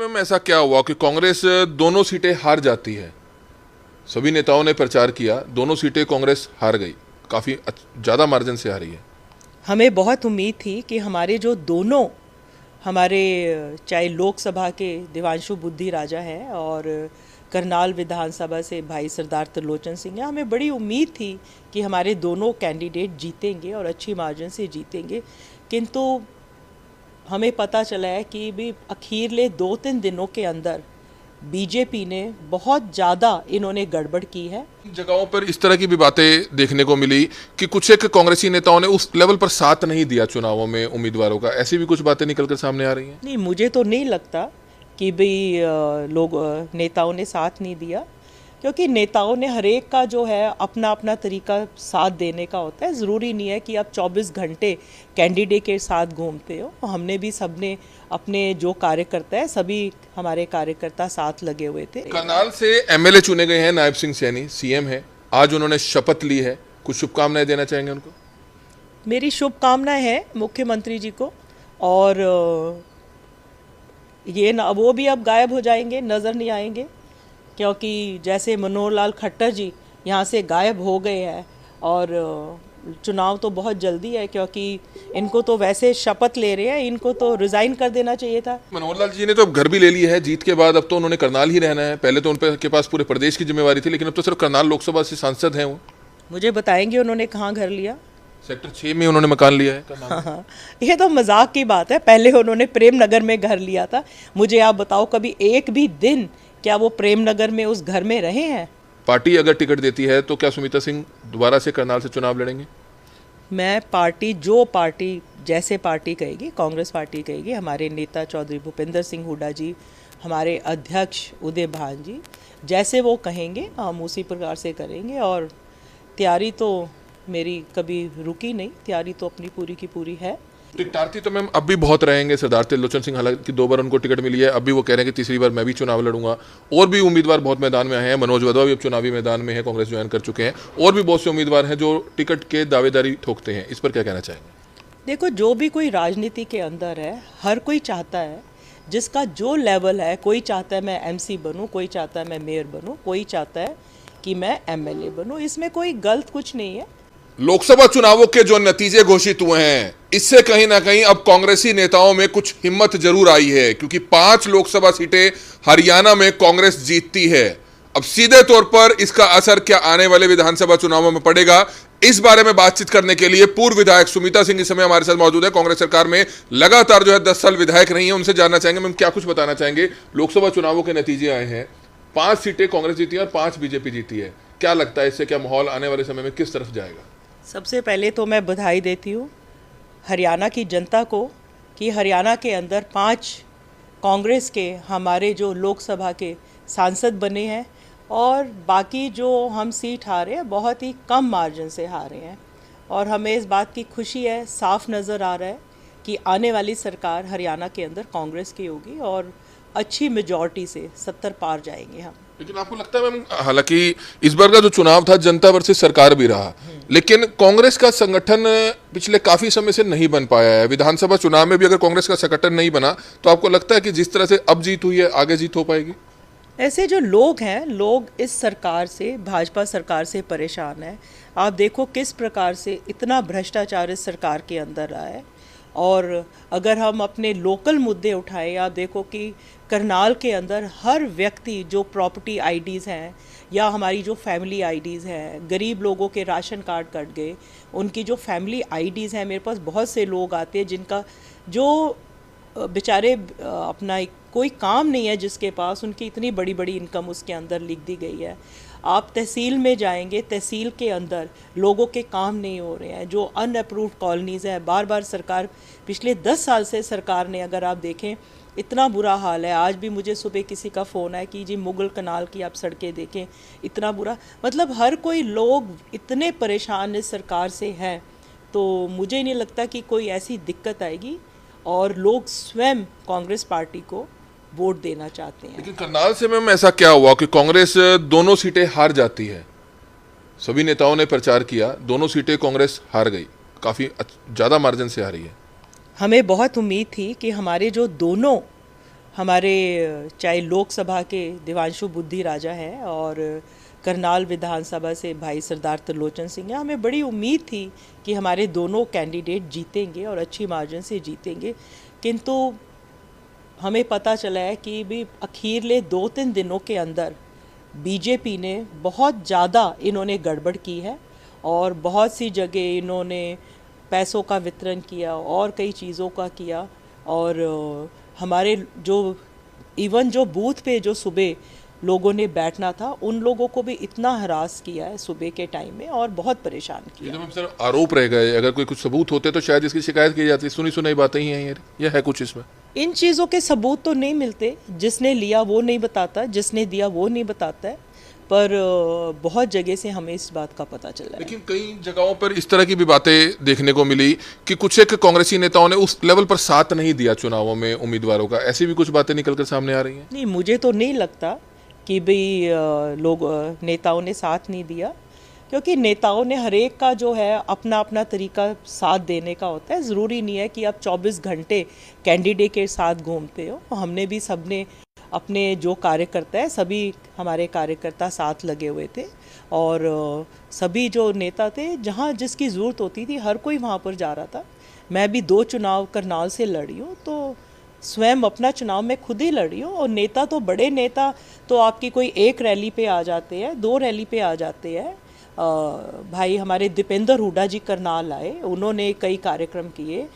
Ma'am ऐसा क्या हुआ कि कांग्रेस दोनों सीटें हार जाती है? सभी नेताओं ने प्रचार किया, दोनों सीटें कांग्रेस हार गई, काफ़ी ज़्यादा मार्जिन से हारी है। हमें बहुत उम्मीद थी कि हमारे जो दोनों हमारे चाहे लोकसभा के देवांशु बुद्धि राजा हैं और करनाल विधानसभा से भाई सरदार त्रिलोचन सिंह हैं, हमें बड़ी उम्मीद थी कि हमारे दोनों कैंडिडेट जीतेंगे और अच्छी मार्जिन से जीतेंगे। किंतु हमें पता चला है कि भी अखीरले 2-3 दिनों के अंदर बीजेपी ने बहुत ज़्यादा इन्होंने गड़बड़ की है। जगहों पर इस तरह की भी बातें देखने को मिली कि कुछ एक कांग्रेसी नेताओं ने उस लेवल पर साथ नहीं दिया चुनावों में उम्मीदवारों का, ऐसी भी कुछ बातें निकलकर सामने आ रही हैं। नहीं, मुझे तो नहीं लगता कि भाई लोग नेताओं ने साथ नहीं दिया, क्योंकि नेताओं ने हर एक का जो है अपना अपना तरीका साथ देने का होता है। ज़रूरी नहीं है कि आप 24 घंटे कैंडिडेट के साथ घूमते हो। हमने भी सबने अपने जो कार्यकर्ता है, सभी हमारे कार्यकर्ता साथ लगे हुए थे। करनाल से एमएलए चुने गए हैं नायब सिंह सैनी, सीएम है, आज उन्होंने शपथ ली है, कुछ शुभकामनाएं देना चाहेंगे उनको? मेरी शुभकामनाएं हैं मुख्यमंत्री जी को, और ये ना वो भी अब गायब हो जाएंगे, नज़र नहीं आएंगे, क्योंकि जैसे मनोहर लाल खट्टर जी यहाँ से गायब हो गए हैं और चुनाव तो बहुत जल्दी है, क्योंकि इनको तो वैसे शपथ ले रहे हैं, इनको तो रिज़ाइन कर देना चाहिए था। मनोहर लाल जी ने तो अब घर भी ले लिया है जीत के बाद, अब तो उन्होंने करनाल ही रहना है। पहले तो उनके पास पूरे प्रदेश की जिम्मेवारी थी, लेकिन अब तो सिर्फ करनाल लोकसभा से सांसद हैं वो। मुझे बताएंगे उन्होंने कहाँ घर लिया? सेक्टर 6 में उन्होंने मकान लिया है करनाल में। हाँ, ये तो मजाक की बात है। पहले उन्होंने प्रेम नगर में घर लिया था। मुझे आप बताओ, कभी एक भी दिन क्या वो प्रेम नगर में उस घर में रहे हैं? पार्टी अगर टिकट देती है तो क्या सुमित्रा सिंह दोबारा से करनाल से चुनाव लड़ेंगे? मैं जो पार्टी जैसे पार्टी कहेगी, कांग्रेस पार्टी कहेगी, हमारे नेता चौधरी भूपेंद्र सिंह हुड्डा जी, हमारे अध्यक्ष उदय भान जी, जैसे वो कहेंगे हम उसी प्रकार से करेंगे। और तैयारी तो मेरी कभी रुकी नहीं, तैयारी तो अपनी पूरी की पूरी है। टिकटार्थी तो मैम अब भी बहुत रहेंगे। सरदार त्रिलोचन सिंह, हालांकि 2 बार उनको टिकट मिली है, अब भी वो कह रहे हैं कि तीसरी बार मैं भी चुनाव लड़ूंगा। और भी उम्मीदवार बहुत मैदान में आए हैं, मनोज वधवा भी अब चुनावी मैदान में है, कांग्रेस ज्वाइन कर चुके हैं, और भी बहुत से उम्मीदवार हैं जो टिकट के दावेदारी ठोकते हैं। इस पर क्या कहना चाहेंगे? देखो, जो भी कोई राजनीति के अंदर है, हर कोई चाहता है, जिसका जो लेवल है, कोई चाहता है मैं एमसी बनूं, कोई चाहता है मैं मेयर बनूं, कोई चाहता है कि मैं एमएलए बनूं। इसमें कोई गलत कुछ नहीं है। लोकसभा चुनावों के जो नतीजे घोषित हुए हैं, इससे कहीं ना कहीं अब कांग्रेसी नेताओं में कुछ हिम्मत जरूर आई है, क्योंकि 5 लोकसभा सीटें हरियाणा में कांग्रेस जीतती है। अब सीधे तौर पर इसका असर क्या आने वाले विधानसभा चुनावों में पड़ेगा, इस बारे में बातचीत करने के लिए पूर्व विधायक सुमित्रा सिंह इस समय हमारे साथ मौजूद है। कांग्रेस सरकार में लगातार जो है 10 साल विधायक रही है, उनसे जानना चाहेंगे मैम क्या कुछ बताना चाहेंगे। लोकसभा चुनावों के नतीजे आए हैं, 5 सीटें कांग्रेस जीती है और 5 बीजेपी जीती है, क्या लगता है इससे क्या माहौल आने वाले समय में किस तरफ जाएगा? सबसे पहले तो मैं बधाई देती हूँ हरियाणा की जनता को कि हरियाणा के अंदर 5 कांग्रेस के हमारे जो लोकसभा के सांसद बने हैं, और बाकी जो हम सीट हारे हैं बहुत ही कम मार्जिन से हारे हैं। और हमें इस बात की खुशी है, साफ नज़र आ रहा है कि आने वाली सरकार हरियाणा के अंदर कांग्रेस की होगी और अच्छी मेजॉरिटी से 70 पार जाएंगे हम। लेकिन आपको लगता है मैम, हालांकि इस बार का जो चुनाव था जनता वर्सेस सरकार भी रहा, लेकिन कांग्रेस का संगठन पिछले काफी समय से नहीं बन पाया है। विधानसभा चुनाव में भी अगर कांग्रेस का संगठन नहीं बना, तो आपको लगता है कि जिस तरह से अब जीत हुई है आगे जीत हो पाएगी? ऐसे जो लोग हैं, लोग इस सरकार से, भाजपा सरकार से परेशान हैं। आप देखो किस प्रकार से इतना भ्रष्टाचार इस सरकार के अंदर रहा है। और अगर हम अपने लोकल मुद्दे उठाएं, आप देखो कि करनाल के अंदर हर व्यक्ति जो प्रॉपर्टी आईडीज़ हैं या हमारी जो फैमिली आईडीज़ हैं, गरीब लोगों के राशन कार्ड कट गए, उनकी जो फैमिली आईडीज़ हैं, मेरे पास बहुत से लोग आते हैं जिनका जो बेचारे अपना कोई काम नहीं है, जिसके पास उनकी इतनी बड़ी बड़ी इनकम उसके अंदर लिख दी गई है। आप तहसील में जाएंगे, तहसील के अंदर लोगों के काम नहीं हो रहे हैं, जो अनअप्रूव्ड कॉलोनीज़ हैं। बार बार सरकार, पिछले 10 साल से सरकार ने, अगर आप देखें, इतना बुरा हाल है। आज भी मुझे सुबह किसी का फ़ोन है कि जी मुगल कनाल की आप सड़कें देखें, इतना बुरा, मतलब हर कोई लोग इतने परेशान इस सरकार से हैं। तो मुझे नहीं लगता कि कोई ऐसी दिक्कत आएगी, और लोग स्वयं कांग्रेस पार्टी को वोट देना चाहते हैं। लेकिन करनाल से मैम ऐसा क्या हुआ कि कांग्रेस दोनों सीटें हार जाती है? सभी नेताओं ने प्रचार किया, दोनों सीटें कांग्रेस हार गई, काफी ज्यादा मार्जिन से हारी है। हमें बहुत उम्मीद थी कि हमारे जो दोनों हमारे चाहे लोकसभा के देवांशु बुद्धि राजा हैं और करनाल विधानसभा से भाई सरदार त्रिलोचन सिंह हैं, हमें बड़ी उम्मीद थी कि हमारे दोनों कैंडिडेट जीतेंगे और अच्छी मार्जिन से जीतेंगे, किंतु हमें पता चला है कि भी अखीरले 2-3 दिनों के अंदर बीजेपी ने बहुत ज़्यादा इन्होंने गड़बड़ की है और बहुत सी जगह इन्होंने पैसों का वितरण किया और कई चीज़ों का किया और हमारे जो इवन जो बूथ पे जो सुबह लोगों ने बैठना था उन लोगों को भी इतना हरास किया है सुबह के टाइम में और बहुत परेशान किया। एकदम सर आरोप रह गए, अगर कोई कुछ सबूत होते तो शायद इसकी शिकायत की जाती, सुनी सुनाई बातें ही हैं यार, यह है कुछ इसमें। इन चीज़ों के सबूत तो नहीं मिलते, जिसने लिया वो नहीं बताता, जिसने दिया वो नहीं बताता है, पर बहुत जगह से हमें इस बात का पता चला है। लेकिन कई जगहों पर इस तरह की भी बातें देखने को मिली कि कुछ एक कांग्रेसी नेताओं ने उस लेवल पर साथ नहीं दिया चुनावों में उम्मीदवारों का, ऐसी भी कुछ बातें निकलकर सामने आ रही हैं। नहीं, मुझे तो नहीं लगता कि भाई लोग नेताओं ने साथ नहीं दिया, क्योंकि नेताओं ने हर एक का जो है अपना अपना तरीका साथ देने का होता है। ज़रूरी नहीं है कि आप 24 घंटे कैंडिडेट के साथ घूमते हो। हमने भी सबने अपने जो कार्यकर्ता है, सभी हमारे कार्यकर्ता साथ लगे हुए थे और सभी जो नेता थे जहाँ जिसकी ज़रूरत होती थी हर कोई वहाँ पर जा रहा था। मैं भी 2 चुनाव करनाल से लड़ी हूँ, तो स्वयं अपना चुनाव मैं खुद ही लड़ी हूँ। और नेता तो बड़े नेता तो आपकी कोई एक रैली पे आ जाते हैं, 2 रैली पे आ जाते हैं। भाई हमारे दीपेंद्र हुड्डा जी करनाल आए, उन्होंने कई कार्यक्रम किए।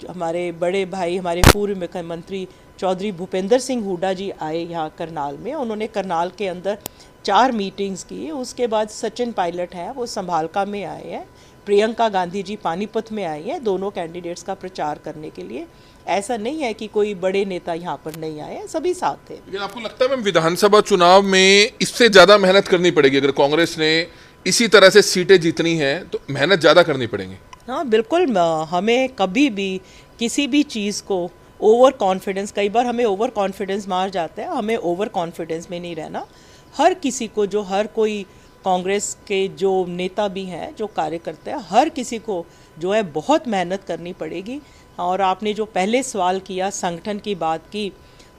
हमारे बड़े भाई हमारे पूर्व मुख्यमंत्री चौधरी भूपेंद्र सिंह हुड्डा जी आए यहाँ करनाल में, उन्होंने करनाल के अंदर 4 मीटिंग्स की। उसके बाद सचिन पायलट हैं, वो संभालका में आए हैं, प्रियंका गांधी जी पानीपत में आई हैं, दोनों कैंडिडेट्स का प्रचार करने के लिए। ऐसा नहीं है कि कोई बड़े नेता यहाँ पर नहीं आए हैं, सभी साथ थे। लेकिन आपको लगता है मैम विधानसभा चुनाव में इससे ज़्यादा मेहनत करनी पड़ेगी, अगर कांग्रेस ने इसी तरह से सीटें जीतनी है तो मेहनत ज़्यादा करनी पड़ेगी? हाँ बिल्कुल, हमें कभी भी किसी भी चीज़ को ओवर कॉन्फिडेंस, कई बार हमें ओवर कॉन्फिडेंस मार जाता है, हमें ओवर कॉन्फिडेंस में नहीं रहना। हर किसी को, जो हर कोई कांग्रेस के जो नेता भी हैं, जो कार्यकर्ता है, हर किसी को जो है बहुत मेहनत करनी पड़ेगी। और आपने जो पहले सवाल किया संगठन की बात की,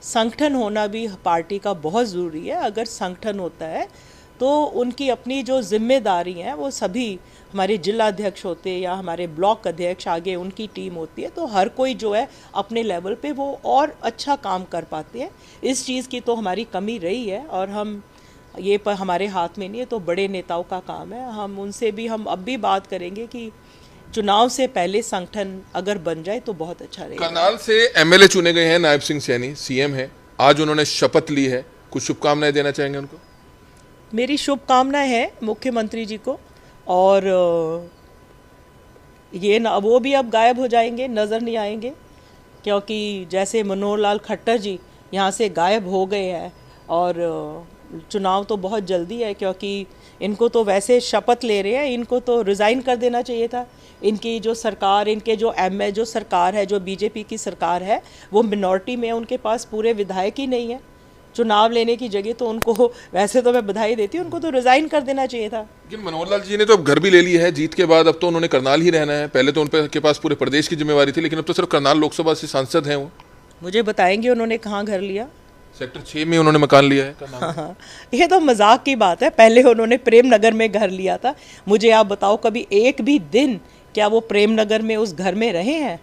संगठन होना भी पार्टी का बहुत ज़रूरी है। अगर संगठन होता है तो उनकी अपनी जो जिम्मेदारी हैं वो सभी, हमारे जिला अध्यक्ष होते हैं या हमारे ब्लॉक अध्यक्ष, आगे उनकी टीम होती है, तो हर कोई जो है अपने लेवल पे वो और अच्छा काम कर पाते हैं। इस चीज़ की तो हमारी कमी रही है और हम ये पर हमारे हाथ में नहीं है, तो बड़े नेताओं का काम है। हम उनसे भी, हम अब भी बात करेंगे कि चुनाव से पहले संगठन अगर बन जाए तो बहुत अच्छा रहेगा। करनाल से एमएलए चुने गए हैं नायब सिंह सैनी, सीएम है, आज उन्होंने शपथ ली है, कुछ शुभकामनाएं देना चाहेंगे उनको? मेरी शुभकामनाएं हैं मुख्यमंत्री जी को, और ये ना वो भी अब गायब हो जाएंगे, नज़र नहीं आएंगे, क्योंकि जैसे मनोहर लाल खट्टर जी यहाँ से गायब हो गए हैं और चुनाव तो बहुत जल्दी है, क्योंकि इनको तो वैसे शपथ ले रहे हैं, इनको तो रिज़ाइन कर देना चाहिए था। इनकी जो सरकार, इनके जो जो सरकार है, जो बीजेपी की सरकार है, वो मिनॉरिटी में है, उनके पास पूरे विधायक ही नहीं है। चुनाव लेने की जगह तो उनको, वैसे तो मैं बधाई देती हूँ, उनको तो रिज़ाइन कर देना चाहिए था। लेकिन मनोहर लाल जी ने तो अब घर भी ले लिया है जीत के बाद, अब तो उन्होंने करनाल ही रहना है। पहले तो उनके पास पूरे प्रदेश की जिम्मेवारी थी, लेकिन अब तो सिर्फ करनाल लोकसभा से सांसद हैं वो। मुझे बताएंगे उन्होंने कहाँ घर लिया? सेक्टर 6 में उन्होंने मकान लिया है करनाल में। हाँ, ये तो मजाक की बात है। पहले उन्होंने प्रेम नगर में घर लिया था। मुझे आप बताओ, कभी एक भी दिन क्या वो प्रेम नगर में उस घर में रहे हैं?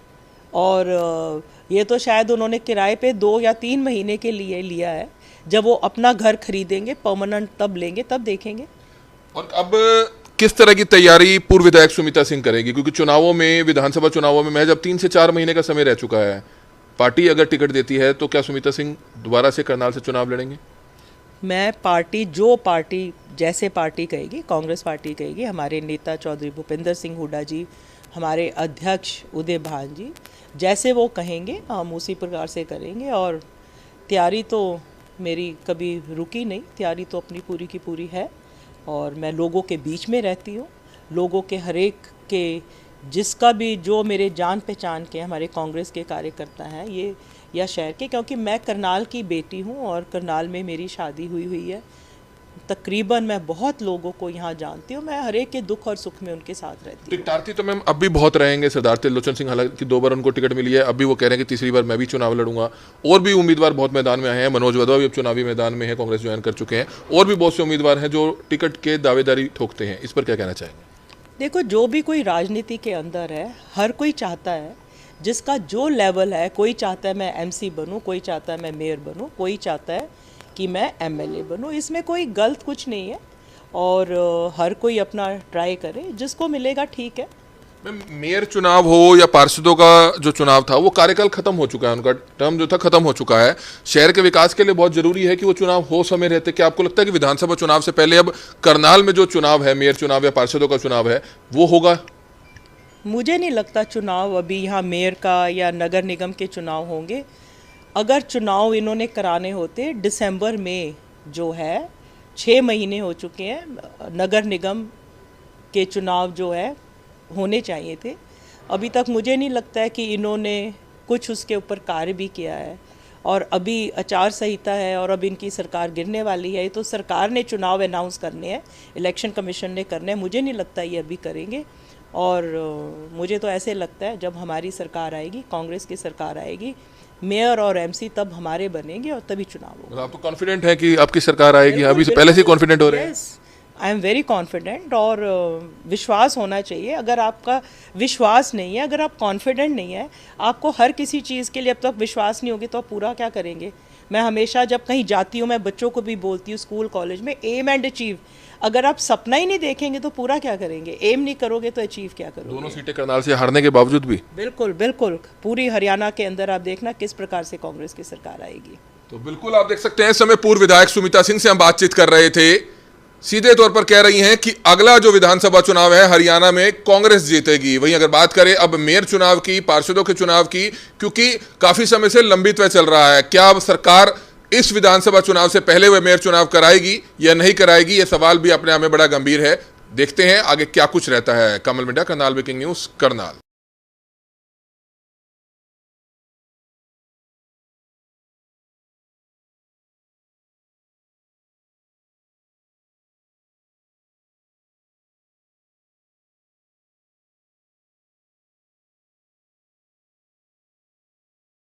और ये तो शायद उन्होंने किराए पे 2 या 3 महीने के लिए लिया है। जब वो अपना घर खरीदेंगे परमानेंट, तब लेंगे, तब देखेंगे। और अब किस तरह की तैयारी पूर्व विधायक सुमिता सिंह करेगी, क्योंकि चुनावों में, विधानसभा चुनावों में महज अब 3 से 4 महीने का समय रह चुका है। पार्टी अगर टिकट देती है तो क्या सुमिता सिंह दोबारा से करनाल से चुनाव लड़ेंगे? मैं पार्टी, जो पार्टी, जैसे पार्टी कहेगी, कांग्रेस पार्टी कहेगी, हमारे नेता चौधरी भूपेंद्र सिंह हुड्डा जी, हमारे अध्यक्ष उदय भान जी, जैसे वो कहेंगे हम उसी प्रकार से करेंगे। और तैयारी तो मेरी कभी रुकी नहीं, तैयारी तो अपनी पूरी की पूरी है। और मैं लोगों के बीच में रहती हूँ, लोगों के हर एक के, जिसका भी, जो मेरे जान पहचान के हमारे कांग्रेस के कार्यकर्ता हैं ये या शहर के, क्योंकि मैं करनाल की बेटी हूँ और करनाल में मेरी शादी हुई है। तकरीबन मैं बहुत लोगों को यहाँ जानती हूँ, मैं हर एक के दुख और सुख में उनके साथ रहती हूँ। टिकटार्थी तो मैम अब भी बहुत रहेंगे। सरदार त्रिलोचन सिंह, हालांकि 2 बार उनको टिकट मिली है, अब भी वो कह रहे हैं कि तीसरी बार मैं भी चुनाव लड़ूंगा। और भी उम्मीदवार बहुत मैदान में आए हैं। मनोज वधवा भी अब चुनावी मैदान में है, कांग्रेस ज्वाइन कर चुके हैं। और भी बहुत से उम्मीदवार हैं जो टिकट के दावेदारी ठोकते हैं। इस पर क्या कहना चाहेंगे? देखो, जो भी कोई राजनीति के अंदर है, हर कोई चाहता है जिसका जो लेवल है, कोई चाहता है मैं एमसी बनूं, कोई चाहता है मैं मेयर बनूं, कोई चाहता है कि मैं एमएलए बनूं। इसमें कोई गलत कुछ नहीं है और हर कोई अपना ट्राई करे, जिसको मिलेगा ठीक है। मैम, मेयर चुनाव हो या पार्षदों का जो चुनाव था, वो कार्यकाल खत्म हो चुका है, उनका टर्म जो था खत्म हो चुका है। शहर के विकास के लिए बहुत जरूरी है कि वो चुनाव हो समय रहते। क्या आपको लगता है कि विधानसभा चुनाव से पहले अब करनाल में जो चुनाव है, मेयर चुनाव या पार्षदों का चुनाव है, वो होगा? मुझे नहीं लगता चुनाव अभी यहाँ मेयर का या नगर निगम के चुनाव होंगे। अगर चुनाव इन्होंने कराने होते दिसंबर में, जो है 6 महीने हो चुके हैं, नगर निगम के चुनाव जो है होने चाहिए थे। अभी तक मुझे नहीं लगता है कि इन्होंने कुछ उसके ऊपर कार्य भी किया है। और अभी आचार संहिता है और अब इनकी सरकार गिरने वाली है, तो सरकार ने चुनाव अनाउंस करने हैं, इलेक्शन कमीशन ने करने हैं। मुझे नहीं लगता ये अभी करेंगे। और मुझे तो ऐसे लगता है जब हमारी सरकार आएगी, कांग्रेस की सरकार आएगी, मेयर और एमसी तब हमारे बनेंगे और तभी चुनाव होगा। मतलब आप तो कॉन्फिडेंट है कि आपकी सरकार आएगी? अभी से पहले से कॉन्फिडेंट हो रहे हैं? I am very confident. और विश्वास होना चाहिए। अगर आपका विश्वास नहीं है, अगर आप कॉन्फिडेंट नहीं है, आपको हर किसी चीज़ के लिए अब तक विश्वास नहीं होगी तो आप पूरा क्या करेंगे? मैं हमेशा जब कहीं जाती हूँ, मैं बच्चों को भी बोलती हूँ स्कूल कॉलेज में, एम एंड अचीव। अगर आप सपना ही नहीं देखेंगे तो पूरा क्या करेंगे? एम नहीं करोगे तो अचीव क्या करोगे? दोनों सीटें करनाल से हारने के बावजूद भी? बिल्कुल बिल्कुल। पूरी हरियाणा के अंदर आप देखना किस प्रकार से कांग्रेस की सरकार आएगी। तो बिल्कुल आप देख सकते हैं, इस समय पूर्व विधायक सुमिता सिंह से हम बातचीत कर रहे थे। सीधे तौर पर कह रही हैं कि अगला जो विधानसभा चुनाव है हरियाणा में कांग्रेस जीतेगी। वहीं अगर बात करें अब मेयर चुनाव की, पार्षदों के चुनाव की, क्योंकि काफी समय से लंबित चल रहा है, क्या अब सरकार इस विधानसभा चुनाव से पहले वह मेयर चुनाव कराएगी या नहीं कराएगी, यह सवाल भी अपने आप में बड़ा गंभीर है। देखते हैं आगे क्या कुछ रहता है। कमल मिड्डा, करनाल ब्रेकिंग न्यूज, करनाल।